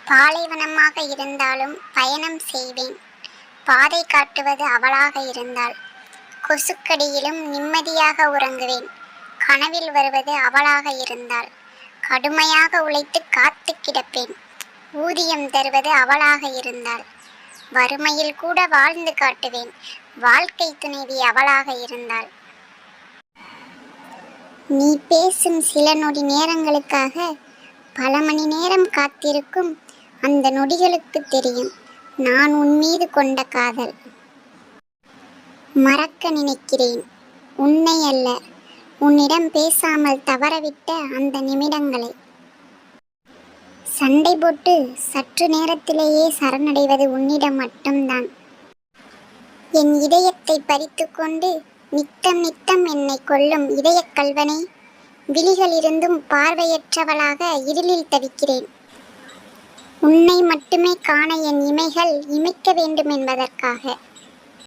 பாலைவனமாக இருந்தாலும் பயணம் செய்வேன். பாதை காட்டுவது அவளாக இருந்தாள். கொசுக்கடியிலும் நிம்மதியாக உறங்குவேன். கனவில் வருவது அவளாக இருந்தாள். கடுமையாக உழைத்து காத்து கிடப்பேன். ஊதியம் தருவது அவளாக இருந்தாள். வறுமையில் கூட வாழ்ந்து காட்டுவேன். வாழ்க்கை துணைவி அவளாக இருந்தாள். நீ பேசும் சில நொடி நேரங்களுக்காக பல மணி நேரம் காத்திருக்கும் அந்த நொடிகளுக்கு தெரியும் நான் உன் மீது கொண்ட காதல். மறக்க நினைக்கிறேன், உன்னை அல்ல, உன்னிடம் பேசாமல் தவறவிட்ட அந்த நிமிடங்களை. சண்டை போட்டு சற்று நேரத்திலேயே சரணடைவது உன்னிடம் மட்டும்தான். என் இதயத்தை பறித்து கொண்டு நித்தம் நித்தம் என்னை கொல்லும் இதயக் கல்வனே, விழிகளிருந்தும் பார்வையற்றவளாக இருளில் தவிக்கிறேன். உன்னை மட்டுமே காண என் இமைகள் இமைக்க வேண்டும் என்பதற்காக.